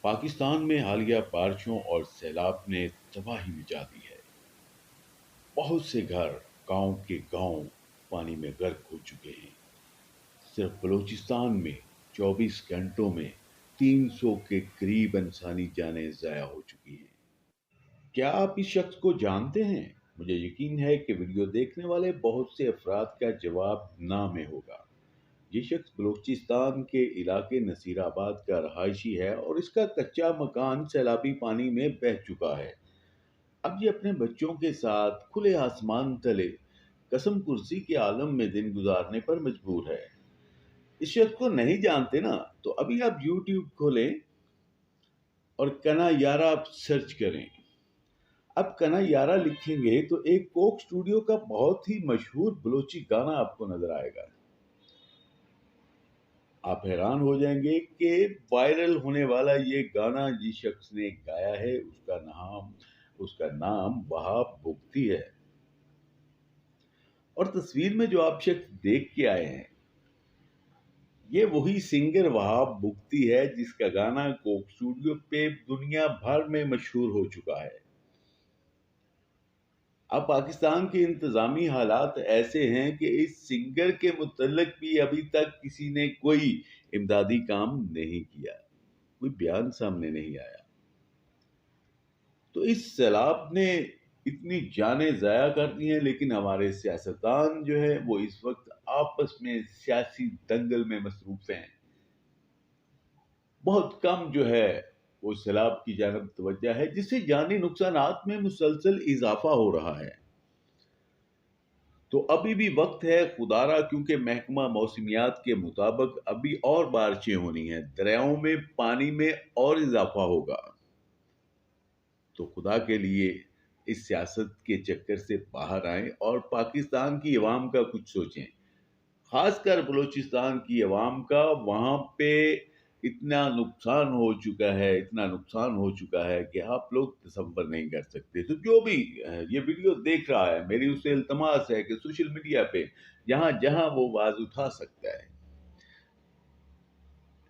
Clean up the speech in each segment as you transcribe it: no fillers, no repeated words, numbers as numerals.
پاکستان میں حالیہ بارشوں اور سیلاب نے تباہی مچا دی ہے۔ بہت سے گھر گاؤں کے گاؤں پانی میں غرق ہو چکے ہیں۔ صرف بلوچستان میں 24 گھنٹوں میں 300 کے قریب انسانی جانیں ضائع ہو چکی ہیں۔ کیا آپ اس شخص کو جانتے ہیں؟ مجھے یقین ہے کہ ویڈیو دیکھنے والے بہت سے افراد کا جواب نہ میں ہوگا۔ یہ شخص بلوچستان کے علاقے نصیر آباد کا رہائشی ہے اور اس کا کچا مکان سیلابی پانی میں بہہ چکا ہے۔ اب یہ اپنے بچوں کے ساتھ کھلے آسمان تلے قسم کرسی کے عالم میں دن گزارنے پر مجبور ہے۔ اس شخص کو نہیں جانتے نا تو ابھی آپ یوٹیوب کھولیں اور کنا یارا سرچ کریں۔ اب کنا یارا لکھیں گے تو ایک کوک سٹوڈیو کا بہت ہی مشہور بلوچی گانا آپ کو نظر آئے گا۔ آپ حیران ہو جائیں گے کہ وائرل ہونے والا یہ گانا جس شخص نے گایا ہے اس کا نام وہاب بگتی ہے۔ اور تصویر میں جو آپ شخص دیکھ کے آئے ہیں یہ وہی سنگر وہاب بگتی ہے جس کا گانا کوک سٹوڈیو پہ دنیا بھر میں مشہور ہو چکا ہے۔ اب پاکستان کے انتظامی حالات ایسے ہیں کہ اس سنگر کے متعلق بھی ابھی تک کسی نے کوئی امدادی کام نہیں کیا، کوئی بیان سامنے نہیں آیا۔ تو اس سیلاب نے اتنی جانیں ضائع کر دی ہیں، لیکن ہمارے سیاستدان جو ہے وہ اس وقت آپس میں سیاسی دنگل میں مصروف ہیں۔ بہت کم جو ہے وہ سیلاب کی جانب توجہ ہے، جس سے جانی نقصانات میں مسلسل اضافہ ہو رہا ہے۔ تو ابھی بھی وقت ہے خدارا، کیونکہ محکمہ موسمیات کے مطابق ابھی اور بارشیں ہونی ہیں، دریاؤں میں پانی میں اور اضافہ ہوگا۔ تو خدا کے لیے اس سیاست کے چکر سے باہر آئیں اور پاکستان کی عوام کا کچھ سوچیں، خاص کر بلوچستان کی عوام کا۔ وہاں پہ اتنا نقصان ہو چکا ہے کہ آپ لوگ تصور نہیں کر سکتے۔ تو جو بھی یہ ویڈیو دیکھ رہا ہے، میری اسے التماس ہے کہ سوشل میڈیا پہ جہاں جہاں وہ آواز اٹھا سکتا ہے،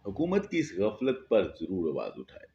حکومت کی اس غفلت پر ضرور آواز اٹھائے۔